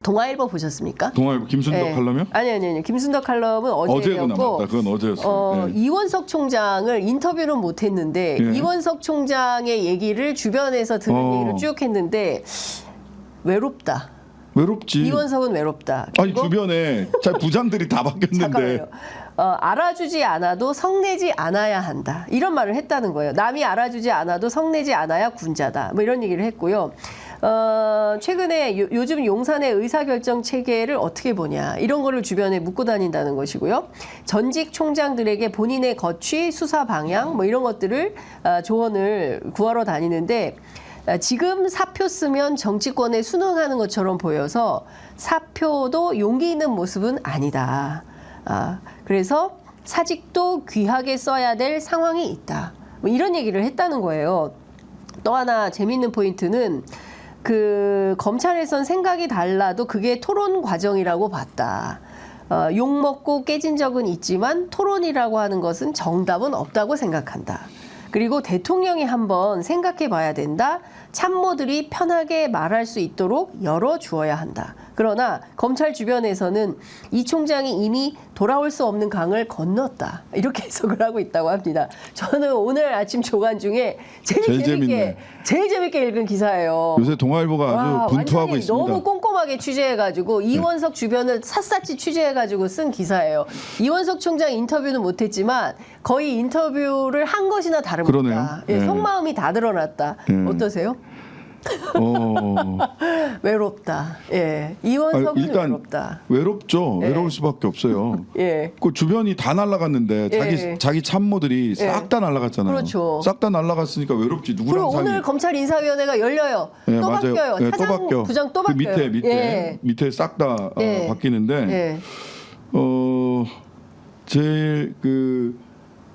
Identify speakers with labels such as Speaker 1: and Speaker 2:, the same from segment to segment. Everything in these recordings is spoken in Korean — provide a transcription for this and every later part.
Speaker 1: 동아일보 보셨습니까?
Speaker 2: 동아일보 김순덕
Speaker 1: 네.
Speaker 2: 칼럼이요?
Speaker 1: 아니. 김순덕 칼럼은
Speaker 2: 어제구나.
Speaker 1: 어제였고,
Speaker 2: 맞다. 그건 어제였어요. 네.
Speaker 1: 이원석 총장을 인터뷰는 못했는데
Speaker 2: 예.
Speaker 1: 이원석 총장의 얘기를 주변에서 들은 얘기를 쭉 했는데 외롭다.
Speaker 2: 외롭지.
Speaker 1: 이원석은 외롭다.
Speaker 2: 아니
Speaker 1: 그리고
Speaker 2: 주변에 자 부장들이 다 바뀌었는데.
Speaker 1: 잠깐만요. 알아주지 않아도 성내지 않아야 한다. 이런 말을 했다는 거예요. 남이 알아주지 않아도 성내지 않아야 군자다. 뭐 이런 얘기를 했고요. 최근에 요즘 용산의 의사결정 체계를 어떻게 보냐 이런 거를 주변에 묻고 다닌다는 것이고요. 전직 총장들에게 본인의 거취, 수사 방향 뭐 이런 것들을 조언을 구하러 다니는데 지금 사표 쓰면 정치권에 순응하는 것처럼 보여서 사표도 용기 있는 모습은 아니다. 그래서 사직도 귀하게 써야 될 상황이 있다. 뭐 이런 얘기를 했다는 거예요. 또 하나 재미있는 포인트는 그 검찰에선 생각이 달라도 그게 토론 과정이라고 봤다. 욕 먹고 깨진 적은 있지만 토론이라고 하는 것은 정답은 없다고 생각한다. 그리고 대통령이 한번 생각해 봐야 된다. 참모들이 편하게 말할 수 있도록 열어주어야 한다. 그러나 검찰 주변에서는 이 총장이 이미 돌아올 수 없는 강을 건넜다. 이렇게 해석을 하고 있다고 합니다. 저는 오늘 아침 조간 중에 제일 재밌게 읽은 기사예요.
Speaker 2: 요새 동아일보가 아주 분투하고 있습니다.
Speaker 1: 너무 꼼꼼하게 취재해가지고 이원석 주변을 샅샅이 취재해가지고 쓴 기사예요. 이원석 총장 인터뷰는 못했지만 거의 인터뷰를 한 것이나 다름없다.
Speaker 2: 그러네요.
Speaker 1: 예, 속마음이 다 드러났다. 어떠세요? 외롭다. 예, 이원석은
Speaker 2: 일단
Speaker 1: 외롭다.
Speaker 2: 외롭죠.
Speaker 1: 예.
Speaker 2: 외로울 수밖에 없어요.
Speaker 1: 예.
Speaker 2: 그 주변이 다 날아갔는데
Speaker 1: 예.
Speaker 2: 자기 참모들이 싹 다 날아갔잖아요.
Speaker 1: 그렇죠.
Speaker 2: 싹 다 날아갔으니까 외롭지. 누구랑
Speaker 1: 그리고 오늘 검찰 인사위원회가 열려요.
Speaker 2: 예,
Speaker 1: 또
Speaker 2: 맞아요.
Speaker 1: 바뀌어요.
Speaker 2: 예, 또
Speaker 1: 차장
Speaker 2: 바뀌어.
Speaker 1: 부장 또
Speaker 2: 그
Speaker 1: 바뀌어요.
Speaker 2: 밑에 싹 다
Speaker 1: 예.
Speaker 2: 바뀌는데
Speaker 1: 예.
Speaker 2: 제일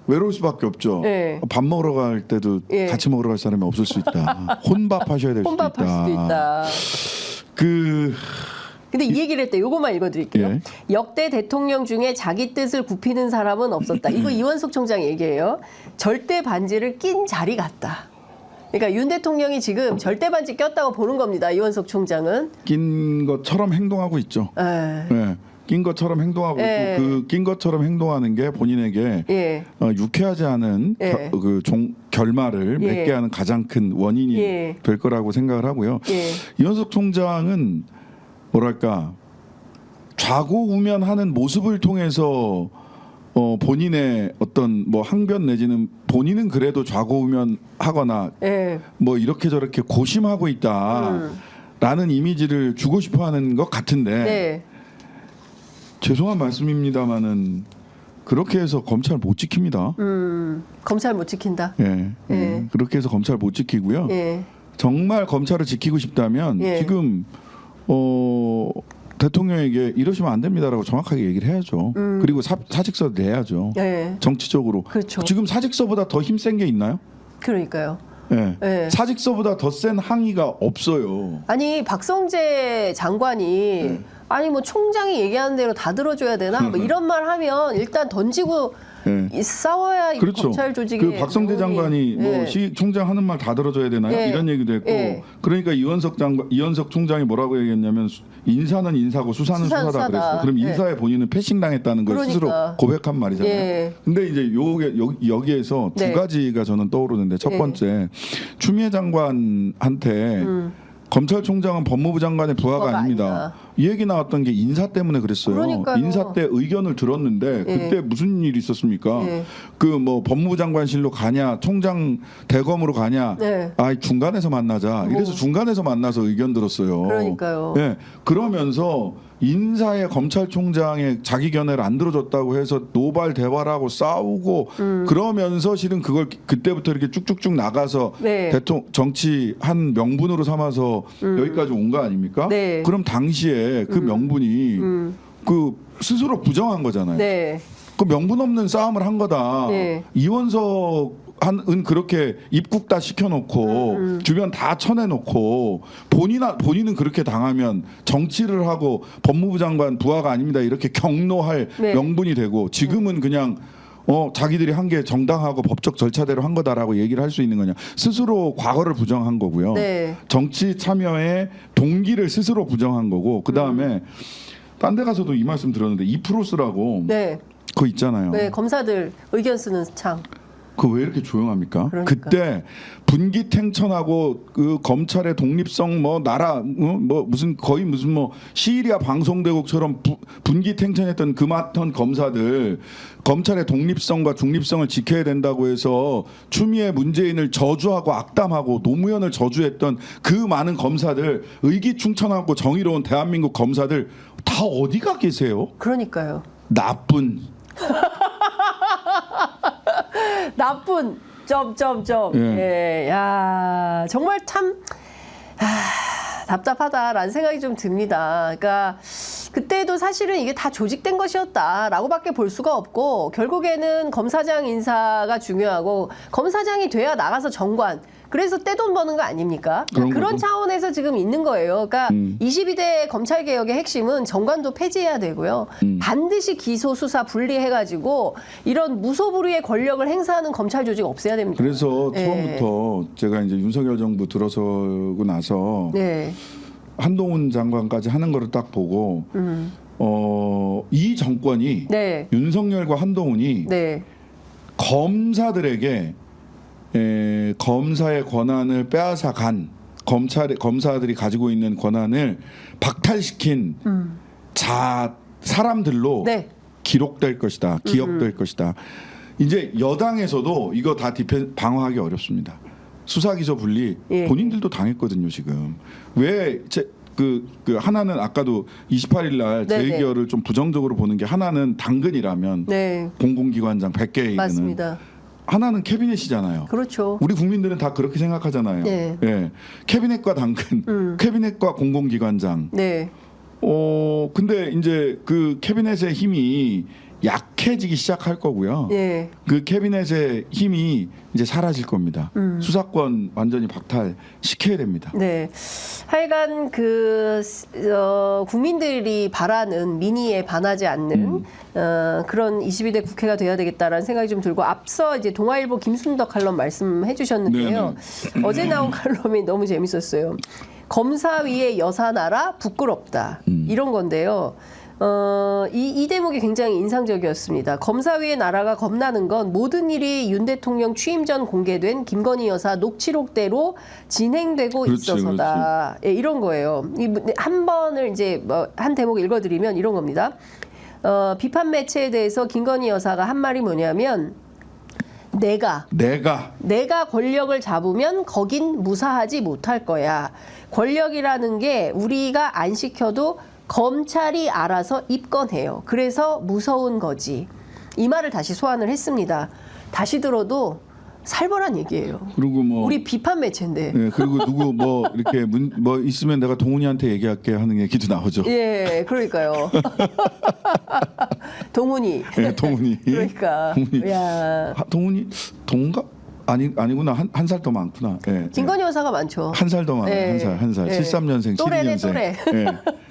Speaker 2: 외로울 수밖에 없죠.
Speaker 1: 예.
Speaker 2: 밥 먹으러 갈 때도
Speaker 1: 예.
Speaker 2: 같이 먹으러 갈 사람이 없을 수 있다. 혼밥 하셔야 될 수도 있다.
Speaker 1: 혼밥할 수도 있다. 근데 이 얘기를 했대. 요것만 읽어드릴게요.
Speaker 2: 예.
Speaker 1: 역대 대통령 중에 자기 뜻을 굽히는 사람은 없었다. 이거 이원석 총장 얘기예요. 절대 반지를 낀 자리 같다. 그러니까 윤 대통령이 지금 절대 반지 꼈다고 보는 겁니다. 이원석 총장은.
Speaker 2: 낀 것처럼 행동하고 있죠. 예. 낀 것처럼 행동하고
Speaker 1: 예.
Speaker 2: 있고 그 낀 것처럼 행동하는 게 본인에게
Speaker 1: 예.
Speaker 2: 유쾌하지 않은
Speaker 1: 예.
Speaker 2: 결말을
Speaker 1: 예.
Speaker 2: 맺게 하는 가장 큰 원인이
Speaker 1: 예.
Speaker 2: 될 거라고 생각을 하고요.
Speaker 1: 예.
Speaker 2: 이원석 총장은 뭐랄까 좌고우면하는 모습을 통해서 본인의 어떤 뭐 항변 내지는 본인은 그래도 좌고우면하거나
Speaker 1: 예.
Speaker 2: 뭐 이렇게 저렇게 고심하고 있다라는 이미지를 주고 싶어하는 것 같은데
Speaker 1: 네.
Speaker 2: 죄송한 말씀입니다만은 그렇게 해서 검찰 못 지킵니다.
Speaker 1: 검찰 못 지킨다.
Speaker 2: 예,
Speaker 1: 예.
Speaker 2: 그렇게 해서 검찰 못 지키고요.
Speaker 1: 예.
Speaker 2: 정말 검찰을 지키고 싶다면
Speaker 1: 예.
Speaker 2: 지금 대통령에게 이러시면 안 됩니다라고 정확하게 얘기를 해야죠. 그리고 사직서 내야죠.
Speaker 1: 예.
Speaker 2: 정치적으로.
Speaker 1: 그렇죠.
Speaker 2: 지금 사직서보다 더 힘센 게 있나요?
Speaker 1: 그러니까요.
Speaker 2: 예.
Speaker 1: 예.
Speaker 2: 사직서보다 더 센 항의가 없어요.
Speaker 1: 아니 박성재 장관이 아니 뭐 총장이 얘기하는 대로 다 들어줘야 되나 뭐 이런 말 하면 일단 던지고
Speaker 2: 예.
Speaker 1: 싸워야 이
Speaker 2: 그렇죠.
Speaker 1: 검찰 조직이
Speaker 2: 그 박성재 장관이 뭐 총장 하는 말 다 들어줘야 되나요?
Speaker 1: 예.
Speaker 2: 이런 얘기도 했고
Speaker 1: 예.
Speaker 2: 그러니까 이원석 총장이 뭐라고 얘기했냐면 인사는 인사고 수사는
Speaker 1: 수사는
Speaker 2: 수사다
Speaker 1: 수사다.
Speaker 2: 그랬어. 그럼
Speaker 1: 예.
Speaker 2: 인사에 본인은 패싱당했다는 걸
Speaker 1: 그러니까.
Speaker 2: 스스로 고백한 말이잖아요.
Speaker 1: 예.
Speaker 2: 근데 이제 여기에서
Speaker 1: 네.
Speaker 2: 두 가지가 저는 떠오르는데 첫
Speaker 1: 예.
Speaker 2: 번째 추미애 장관한테 검찰총장은 법무부 장관의 부하가 아닙니다.
Speaker 1: 아니다.
Speaker 2: 이 얘기 나왔던 게 인사 때문에 그랬어요.
Speaker 1: 그러니까요.
Speaker 2: 인사 때 의견을 들었는데 그때 무슨 일이 있었습니까?
Speaker 1: 예.
Speaker 2: 그 뭐 법무부 장관실로 가냐, 총장 대검으로 가냐,
Speaker 1: 네.
Speaker 2: 중간에서 만나자. 이래서 중간에서 만나서 의견 들었어요.
Speaker 1: 그러니까요.
Speaker 2: 예, 그러면서 인사에 검찰총장의 자기 견해를 안 들어줬다고 해서 노발 대발하고 싸우고 그러면서 실은 그걸 그때부터 이렇게 쭉쭉쭉 나가서
Speaker 1: 네.
Speaker 2: 대통령 정치 한 명분으로 삼아서 여기까지 온 거 아닙니까?
Speaker 1: 네.
Speaker 2: 그럼 당시에 그 명분이 그 스스로 부정한 거잖아요.
Speaker 1: 네.
Speaker 2: 그 명분 없는 싸움을 한 거다.
Speaker 1: 네.
Speaker 2: 이원석은 그렇게 입국 다 시켜놓고 주변 다 쳐내놓고 본인은 그렇게 당하면 정치를 하고 법무부 장관 부하가 아닙니다 이렇게 경로할
Speaker 1: 네.
Speaker 2: 명분이 되고 지금은 그냥 자기들이 한 게 정당하고 법적 절차대로 한 거다라고 얘기를 할 수 있는 거냐? 스스로 과거를 부정한 거고요.
Speaker 1: 네.
Speaker 2: 정치 참여의 동기를 스스로 부정한 거고 그 다음에 딴 데 가서도 이 말씀 들었는데 이프로스라고
Speaker 1: 네.
Speaker 2: 그거 있잖아요.
Speaker 1: 네, 검사들 의견 쓰는 창.
Speaker 2: 그 왜 이렇게 조용합니까?
Speaker 1: 그러니까.
Speaker 2: 그때 분기탱천하고 그 검찰의 독립성 뭐 나라 뭐 무슨 거의 무슨 뭐 시리아 방송대국처럼 분기탱천했던 그 맡은 검사들 검찰의 독립성과 중립성을 지켜야 된다고 해서 추미애 문재인을 저주하고 악담하고 노무현을 저주했던 그 많은 검사들 의기충천하고 정의로운 대한민국 검사들 다 어디가 계세요?
Speaker 1: 그러니까요.
Speaker 2: 나쁜
Speaker 1: 나쁜 점점점.
Speaker 2: 예.
Speaker 1: 예. 야, 정말 참 답답하다라는 생각이 좀 듭니다. 그러니까 그때도 사실은 이게 다 조직된 것이었다라고밖에 볼 수가 없고 결국에는 검사장 인사가 중요하고 검사장이 돼야 나가서 정관. 그래서 떼돈 버는 거 아닙니까?
Speaker 2: 그런
Speaker 1: 그런
Speaker 2: 거죠.
Speaker 1: 차원에서 지금 있는 거예요. 그러니까 22대 검찰개혁의 핵심은 정관도 폐지해야 되고요. 반드시 기소, 수사 분리해가지고 이런 무소불위의 권력을 행사하는 검찰 조직 없애야 됩니다.
Speaker 2: 그래서
Speaker 1: 예.
Speaker 2: 처음부터 제가 이제 윤석열 정부 들어서고 나서
Speaker 1: 네.
Speaker 2: 한동훈 장관까지 하는 거를 딱 보고 이 정권이
Speaker 1: 네.
Speaker 2: 윤석열과 한동훈이
Speaker 1: 네.
Speaker 2: 검사들에게 검사의 권한을 빼앗아 간 검사들이 가지고 있는 권한을 박탈시킨 사람들로
Speaker 1: 네.
Speaker 2: 기록될 것이다, 기억될 것이다. 이제 여당에서도 이거 다 방어하기 어렵습니다. 수사기소 분리
Speaker 1: 예.
Speaker 2: 본인들도 당했거든요 지금. 그 하나는 아까도 28일 날 제
Speaker 1: 네네.
Speaker 2: 의견을 좀 부정적으로 보는 게 하나는 당근이라면
Speaker 1: 네.
Speaker 2: 공공기관장 100개에 이르는
Speaker 1: 맞습니다.
Speaker 2: 하나는 캐비넷이잖아요.
Speaker 1: 그렇죠.
Speaker 2: 우리 국민들은 다 그렇게 생각하잖아요.
Speaker 1: 네.
Speaker 2: 예. 캐비넷과 당근, 캐비넷과 공공기관장.
Speaker 1: 네.
Speaker 2: 근데 이제 그 캐비넷의 힘이 약해지기 시작할 거고요.
Speaker 1: 네.
Speaker 2: 그 캐비넷의 힘이 이제 사라질 겁니다. 수사권 완전히 박탈시켜야 됩니다.
Speaker 1: 네. 하여간 국민들이 바라는 민의에 반하지 않는 그런 22대 국회가 돼야 되겠다라는 생각이 좀 들고 앞서 이제 동아일보 김순덕 칼럼 말씀해 주셨는데요. 어제 나온 칼럼이 너무 재밌었어요. 검사위의 여사나라 부끄럽다. 이런 건데요. 이 대목이 굉장히 인상적이었습니다. 검사위의 나라가 겁나는 건 모든 일이 윤 대통령 취임 전 공개된 김건희 여사 녹취록대로 진행되고
Speaker 2: 그렇지,
Speaker 1: 있어서다. 예, 이런 거예요. 한 번을 이제 한 대목 읽어드리면 이런 겁니다. 비판 매체에 대해서 김건희 여사가 한 말이 뭐냐면 내가 권력을 잡으면 거긴 무사하지 못할 거야. 권력이라는 게 우리가 안 시켜도 검찰이 알아서 입건해요. 그래서 무서운 거지. 이 말을 다시 소환을 했습니다. 다시 들어도 살벌한 얘기예요.
Speaker 2: 그리고 뭐
Speaker 1: 우리 비판 매체인데.
Speaker 2: 네, 그리고 누구 뭐 이렇게 뭐 있으면 내가 동훈이한테 얘기할게 하는 얘기도 나오죠.
Speaker 1: 예, 그러니까요. 동훈이.
Speaker 2: 네, 동훈이.
Speaker 1: 그러니까.
Speaker 2: 동훈이.
Speaker 1: 야.
Speaker 2: 동훈이 동갑 아니구나 한 살 더 많구나. 예.
Speaker 1: 김건희 여사가 많죠.
Speaker 2: 한 살 더 많아.
Speaker 1: 예.
Speaker 2: 한 살.
Speaker 1: 예.
Speaker 2: 73년생,
Speaker 1: 또래네,
Speaker 2: 72년생.
Speaker 1: 또래.
Speaker 2: 예.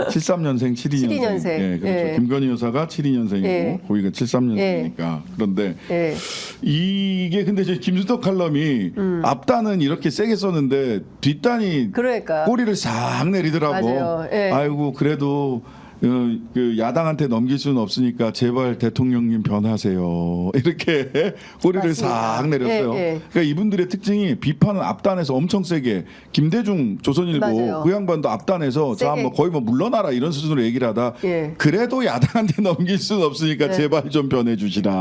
Speaker 2: 73년생, 72년생.
Speaker 1: 72년생.
Speaker 2: 예, 그렇죠.
Speaker 1: 예.
Speaker 2: 김건희 여사가 72년생이고
Speaker 1: 예.
Speaker 2: 거기가 73년생이니까. 그런데
Speaker 1: 예.
Speaker 2: 이게 근데 저 김수덕 칼럼이 앞단은 이렇게 세게 썼는데 뒷단이
Speaker 1: 그러니까.
Speaker 2: 꼬리를 싹 내리더라고.
Speaker 1: 맞아요. 예.
Speaker 2: 아이고 그래도 그 야당한테 넘길 수는 없으니까 제발 대통령님 변하세요. 이렇게 꼬리를
Speaker 1: 맞습니다.
Speaker 2: 싹 내렸어요.
Speaker 1: 예, 예.
Speaker 2: 그러니까 이분들의 특징이 비판은 앞단에서 엄청 세게 김대중 조선일보
Speaker 1: 맞아요.
Speaker 2: 그 양반도 앞단에서 자
Speaker 1: 세게.
Speaker 2: 뭐 거의 뭐 물러나라 이런 수준으로 얘기를 하다
Speaker 1: 예.
Speaker 2: 그래도 야당한테 넘길 수는 없으니까
Speaker 1: 예.
Speaker 2: 제발 좀 변해 주시라.